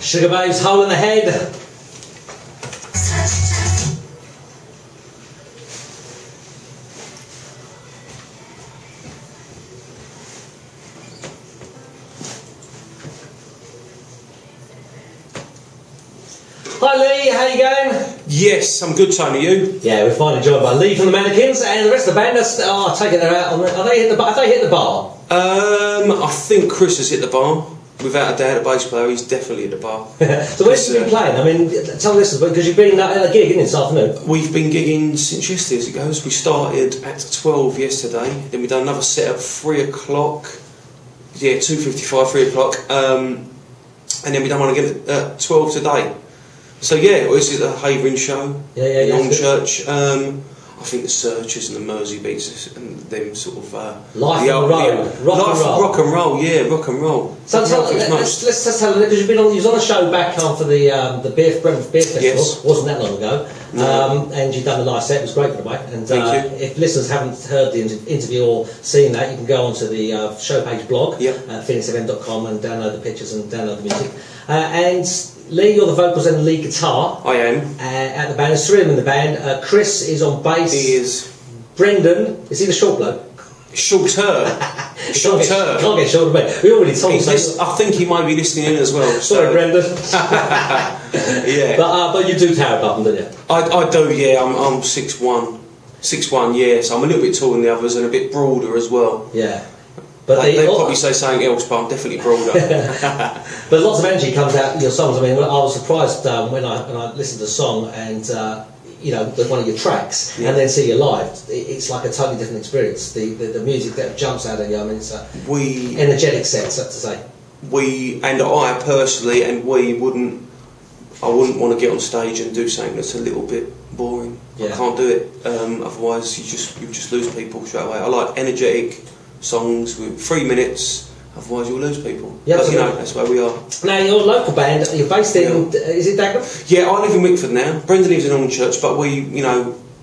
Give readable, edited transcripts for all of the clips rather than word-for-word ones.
Sugar Babes, Hole in the Head. Hi Lee, how you going? Yes, I'm good, Tony. You? Yeah, we're finally joined by Lee from the Mannequins and the rest of the band. I take it they're out on the, have they hit the bar? I think Chris has hit the bar. Without a doubt, a bass player, he's definitely at the bar. So where's you been playing? I mean, tell us, because you've been at a gig, isn't it, this afternoon? We've been gigging since yesterday as it goes. We started at 12 yesterday, then we've done another set at 3 o'clock. Yeah, 2:55, 3 o'clock. And then we've done one again at 12 today. So yeah, this is a Havering show in Hornchurch. I think the Searchers and the Mersey Beats and them sort of rock and roll. Yeah, rock and roll. So let's tell because you was on a show back after the Brentford Beer Festival. Yes. Wasn't that long ago. No. And you've done the live set. It was great, by the way. And thank you. If listeners haven't heard the interview or seen that, you can go onto the show page blog at phoenixfm.com and download the pictures and download the music. And Lee, you're the vocals and the lead guitar. I am. At the band, there's 3 of them in the band. Chris is on bass. He is. Brendan, is he the short bloke? Shorter. Can't get shorter, mate. We already told him. I think he might be listening in as well. Sorry, Brendan. Yeah. But you do tower above them, don't you? I do, yeah. I'm 6'1". 6'1", yeah. So I'm a little bit taller than the others and a bit broader as well. Yeah. But they probably say something else, but I'm definitely broader. But lots of energy comes out of your songs. I mean, I was surprised when I listened to the song and one of your tracks, and then see you live. It's like a totally different experience. The music that jumps out at you. I mean, it's a energetic set, so to say. I personally, I wouldn't want to get on stage and do something that's a little bit boring. I can't do it. Otherwise, you just lose people straight away. I like energetic songs with 3 minutes, otherwise you'll lose people. Yeah, but that's where we are. Now, you're a local band, you're based in, is it Dagenham? Yeah, I live in Wickford now. Brendan lives in Hornchurch, but we,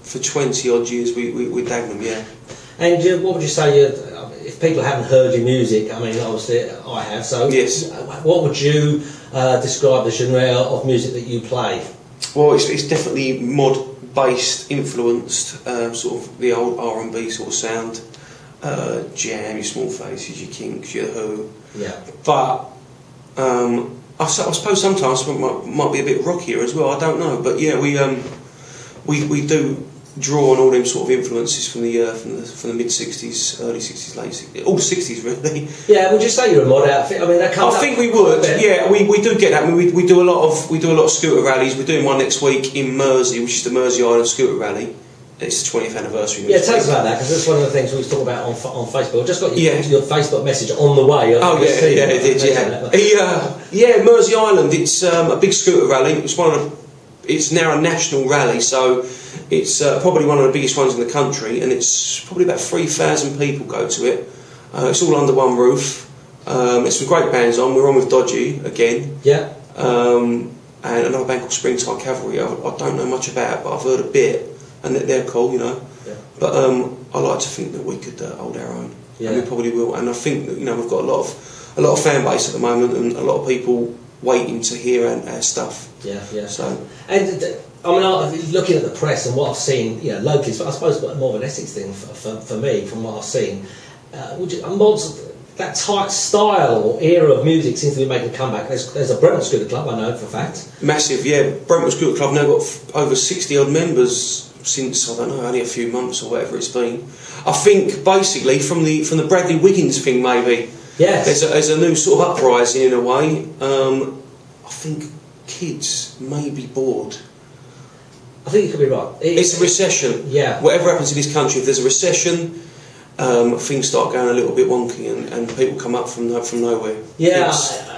for 20 odd years, we're Dagenham, yeah. And what would you say, if people haven't heard your music, I mean, obviously I have, so yes. What would you describe the genre of music that you play? Well, it's definitely mod-based, influenced, sort of the old R&B sort of sound. Jam, your Small Faces, your Kinks, your Who. Yeah. But I suppose sometimes it might be a bit rockier as well. I don't know, but yeah, we do draw on all them sort of influences from the mid '60s, early '60s, late '60s, all '60s really. Yeah, would you say you're a mod outfit? I mean, that comes. I think we would. Yeah, we do get that. I mean, we do a lot of scooter rallies. We're doing one next week in Mersey, which is the Mersey Island Scooter Rally. It's the 20th anniversary. Yeah, tell us about that, because that's one of the things we was talking about on Facebook. I just got your Facebook message on the way. Oh yeah, it did. Yeah, Mersey Island. It's a big scooter rally. It's now a national rally, so it's probably one of the biggest ones in the country, and it's probably about 3,000 people go to it. It's all under one roof. It's some great bands on. We're on with Dodgy again. Yeah. And another band called Springtime Cavalry. I don't know much about it, but I've heard a bit. And they're cool, Yeah. But I like to think that we could hold our own, and we probably will. And I think that we've got a lot of fan base at the moment, and a lot of people waiting to hear our stuff. Yeah. So, and I mean, looking at the press and what I've seen, locally, but I suppose more of an Essex thing for me, from what I've seen. That type style or era of music seems to be making a comeback. There's a Brentford Scooter Club, I know for a fact. Massive, yeah. Brentford Scooter Club now got over 60 odd members. Since, I don't know, only a few months or whatever it's been. I think basically from the Bradley Wiggins thing, maybe. Yes. There's a new sort of uprising in a way. I think kids may be bored. I think you could be right. It's a recession. Yeah. Whatever happens in this country, if there's a recession, things start going a little bit wonky, and people come up from nowhere. Yeah,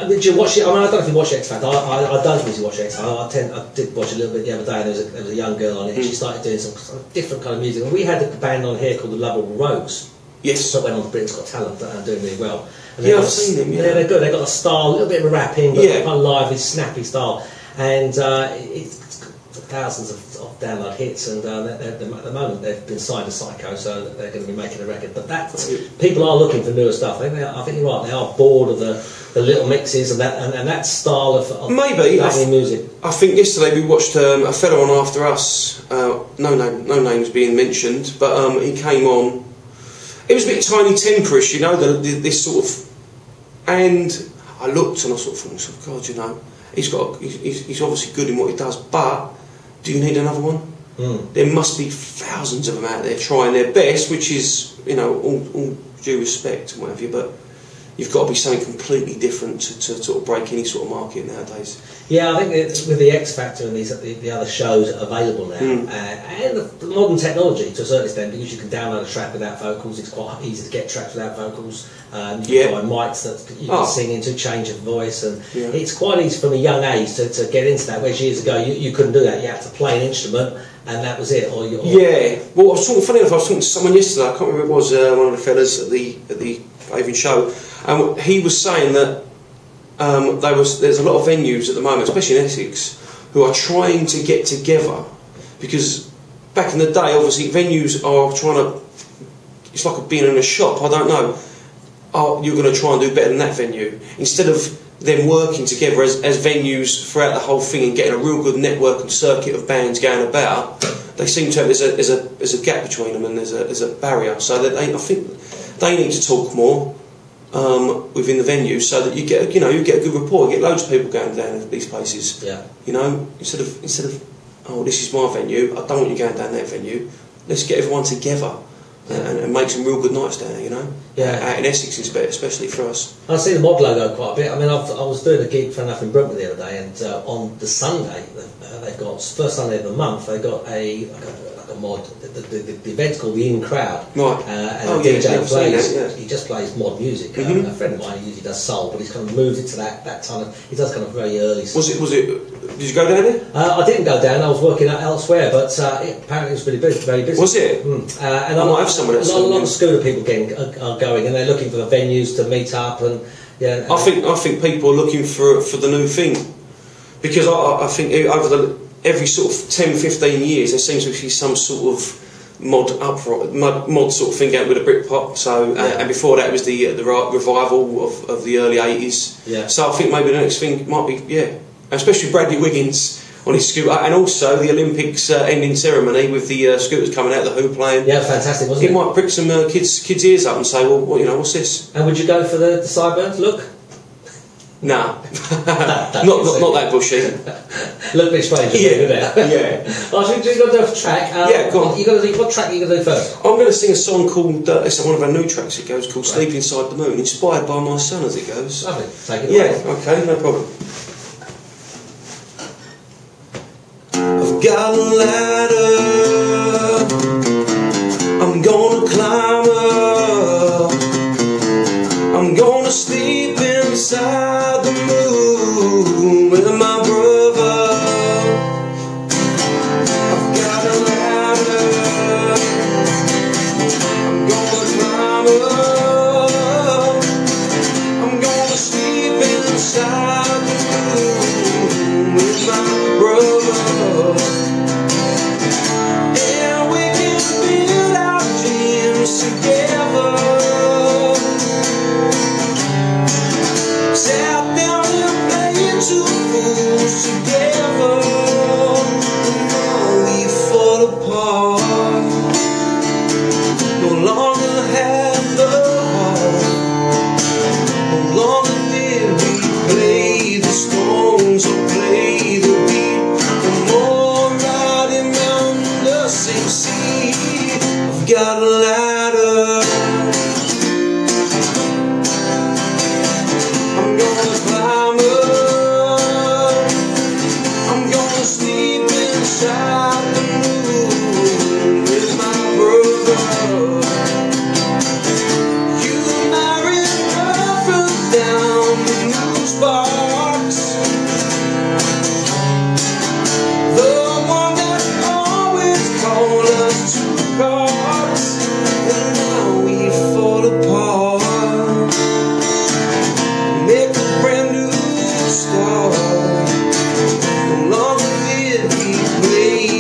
did you watch it? I mean, I don't know if you watch X Factor. I don't usually watch X Factor. I did watch a little bit the other day, and there was a young girl on it, and she started doing some different kind of music. And we had a band on here called the Lovable Rogues. Yes. That went on to Britain's Got Talent and doing really well. And I've seen them. Yeah, they're good. They've got a style, a little bit of rapping, but kind of lively, snappy style. And it's got thousands of download hits, and at the moment they've been signed to Psycho, so they're going to be making a record. But people are looking for newer stuff. I think you're right. They are bored of the the little mixes and that style of maybe playing music. I think yesterday we watched a fellow on After Us. No names being mentioned, but he came on. It was a bit Tiny Temperish, you know, this sort of. And I looked and I sort of thought, God, you know, he's obviously good in what he does, but do you need another one? There must be thousands of them out there trying their best, which is, you know, all due respect and whatever, but you've got to be something completely different to sort of break any sort of market nowadays. Yeah, I think it's with the X Factor and the other shows available now, and the modern technology to a certain extent, because you can download a track without vocals, it's quite easy to get tracks without vocals. You can buy mics that you can sing into, change of voice, and it's quite easy from a young age to get into that. Whereas years ago, you couldn't do that. You had to play an instrument, and that was it. Yeah. Well, funny enough, I was talking to someone yesterday. I can't remember who it was. One of the fellas at the Avon show. He was saying that there's a lot of venues at the moment, especially in Essex, who are trying to get together, because back in the day, obviously, venues are trying to. It's like being in a shop. I don't know. Oh, you're going to try and do better than that venue, instead of them working together as venues throughout the whole thing and getting a real good network and circuit of bands going about. They seem to have there's a gap between them, and there's a barrier. So that I think they need to talk more within the venue, so that you get a good rapport. You get loads of people going down to these places. Yeah. You know, instead of oh, this is my venue, I don't want you going down that venue. Let's get everyone together. And make some real good nights down there, you know. Yeah. Out in Essex, especially for us. I see the mod logo quite a bit. I mean, I was doing a gig for enough in Brooklyn the other day, and on the Sunday, they've got first Sunday of the month, they got a mod. The event's called the In Crowd. Right. And the DJ plays. Yeah. He just plays mod music. A friend of mine usually does soul, but he's kind of moved it to that kind of. He does kind of very early. Was it? Did you go down there? I didn't go down. I was working out elsewhere, but apparently it was really busy, very busy. Was it? And I might have someone else. A lot of scooter people are going, and they're looking for the venues to meet up. And yeah, I think people are looking for the new thing, because I think over every sort of 10-15 years there seems to be some sort of mod sort of thing out with a Britpop. So and before that it was the revival of the early 80s. Yeah. So I think maybe the next thing might be especially Bradley Wiggins on his scooter, and also the Olympics ending ceremony with the scooters coming out, the Who playing. Yeah, fantastic, wasn't it? It might prick some kids' ears up and say, well, what's this? And would you go for the sideburns look? Nah, not that bushy. Look a bit strange, isn't it? Yeah. Oh, so you've got to do a track. Go on. What track are you going to do first? I'm going to sing a song called, it's one of our new tracks, it goes, called Sleep Inside the Moon, inspired by my son as it goes. Lovely, take it away. Yeah, okay, no problem. I've got a ladder, I'm gonna climb up, I'm gonna sleep inside the moon with my brother. I've got a ladder, I'm gonna climb up, I'm gonna sleep inside the moon with my brother. And we can build our dreams together. Sat down and played two fools together. And now we fall apart. No longer have the heart. No longer did we play the songs or play the beat. No more riding round the same sea. I've got a ladder. I'm gonna climb up, I'm gonna sleep inside the moon with my brother. You married her from down the news box, the one that always called us two cocks, and now we fall apart. Make a brand new start. No longer did we play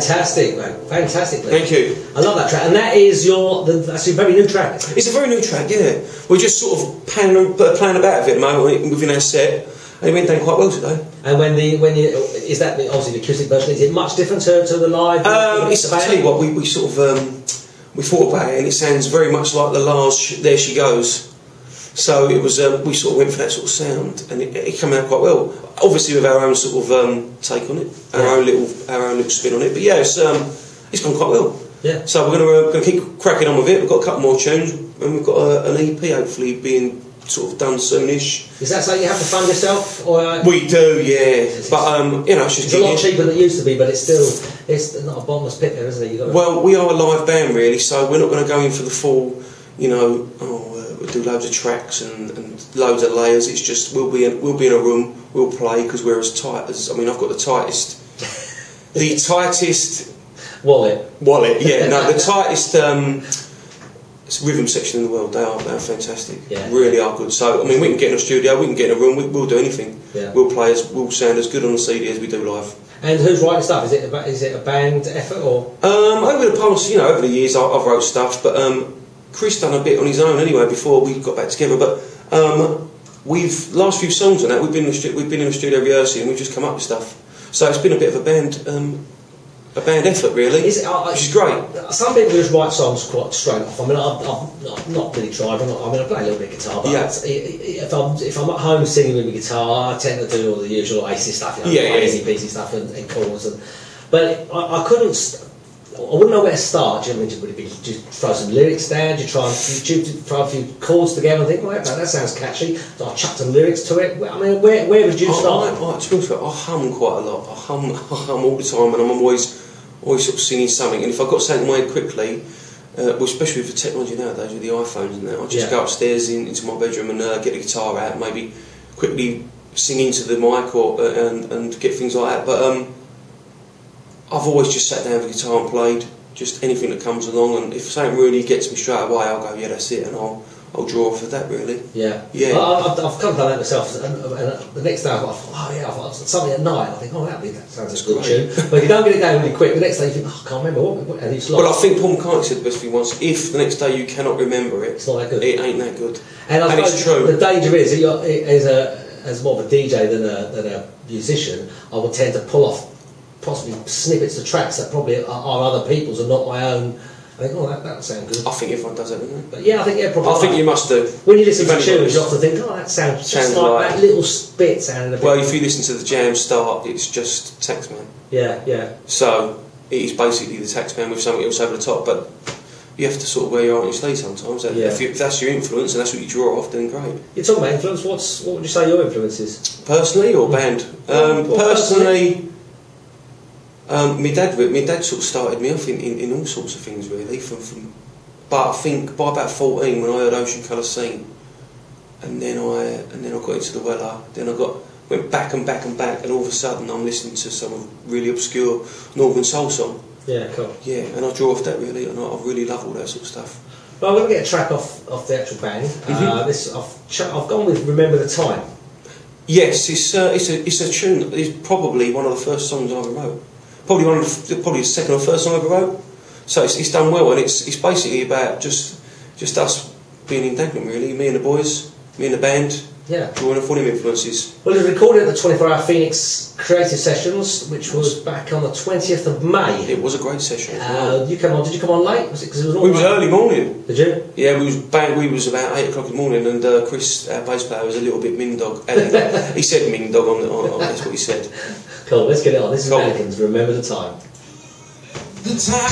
Fantastic, mate. Fantastic. Mate. Thank you. I love that track, and that is that's a very new track. It's a very new track, yeah. We're just sort of playing about with it at the moment within our set, and it went down quite well today. And is that obviously the acoustic version? Is it much different to the live? I tell you what, we sort of we thought about it, and it sounds very much like the last "There She Goes." So it was we sort of went for that sort of sound, and it came out quite well. Obviously with our own sort of take on it, our own little spin on it. But yeah, it's gone quite well. Yeah. So we're going to keep cracking on with it. We've got a couple more tunes, and we've got an EP hopefully being sort of done soonish. Is that something you have to fund yourself, or we do, yeah. But you know, it's a lot cheaper than it used to be, but it's not a bottomless pit there, isn't it? Well, we are a live band really, so we're not going to go in for the full, you know, we'll do loads of tracks and loads of layers. It's just we'll be in a room, we'll play because we're as tight as I've got the tightest wallet. Yeah, no, the tightest rhythm section in the world. They are fantastic. Yeah. Really are good. So I mean, we can get in a studio, we can get in a room, we'll do anything. Yeah. We'll sound as good on the CD as we do live. And who's writing stuff? Is it a band effort or? Over the past, over the years, I've wrote stuff, but Chris done a bit on his own anyway before we got back together. But we've last few songs on that we've been in the studio rehearsing, and we've just come up with stuff. So it's been a bit of a band effort really, which is great. Some people just write songs quite straight off. I mean, I've not really tried. I play a little bit of guitar, but if I'm at home singing with my guitar, I tend to do all the usual acey stuff, easy peasy stuff and chords. But I couldn't. I wouldn't know where to start. Do you know what I mean? Just throw some lyrics down. You throw a few chords together and think, well, that sounds catchy. So I chuck some lyrics to it. I mean, where would you start? To be honest, I hum quite a lot. I hum all the time, and I'm always sort of singing something. And if I've got something in my head quickly, especially with the technology nowadays with the iPhones and that, I'll just go upstairs into my bedroom and get the guitar out, maybe quickly sing into the mic and get things like that. But I've always just sat down with the guitar and played just anything that comes along, and if something really gets me straight away, I'll go, yeah, that's it, and I'll draw off of that really. Yeah. Well, I've kind of done that myself, and the next day I thought, I've got something at night. I think, that sounds like a good tune. But if you don't get it down really quick, the next day you think, I can't remember what and it's well, I think Paul McCartney said the best thing once: if the next day you cannot remember it, it's not that good. It ain't that good. And it's true. The danger is as more of a DJ than a musician, I would tend to pull off possibly snippets of tracks that probably are other people's and not my own. I think, that sounds good. I think everyone does that, doesn't it? But yeah, I think probably. I think you must do. When you listen to tunes, you often think, that sounds just like that little bit sounded a bit. Well, if you listen to the jam start, it's just Taxman. Yeah. So it is basically the Taxman with something else over the top, but you have to sort of wear your heart on your sleeve sometimes. If that's your influence and that's what you draw off, then great. You're talking about influence. What would you say your influence is? Personally or band? Personally. My dad sort of started me off in all sorts of things really. But I think by about 14 when I heard Ocean Colour Scene, and then I got into the Weller. Then I went back and back and back, and all of a sudden I'm listening to some really obscure Northern soul song. Yeah, cool. Yeah, and I draw off that really, and I really love all that sort of stuff. Well, I'm going to get a track off the actual band. I've gone with Remember the Time. Yes, it's a tune. It's probably one of the first songs I ever wrote. Probably the second or first song I ever wrote. So it's done well, and it's basically about just us being in Dagenham really, me and the boys, me and the band, drawing off all them influences. Well, it was recorded at the 24-hour Phoenix Creative Sessions, which was back on the 20th of May. It was a great session. Did you come on late? Was it because it was all We was early morning. Did you? Yeah, we was about 8 o'clock in the morning, and Chris, our bass player, was a little bit ming dog. He said ming dog on that's what he said. Cool, let's get it on. This is Mannequins, Remember the Time. The time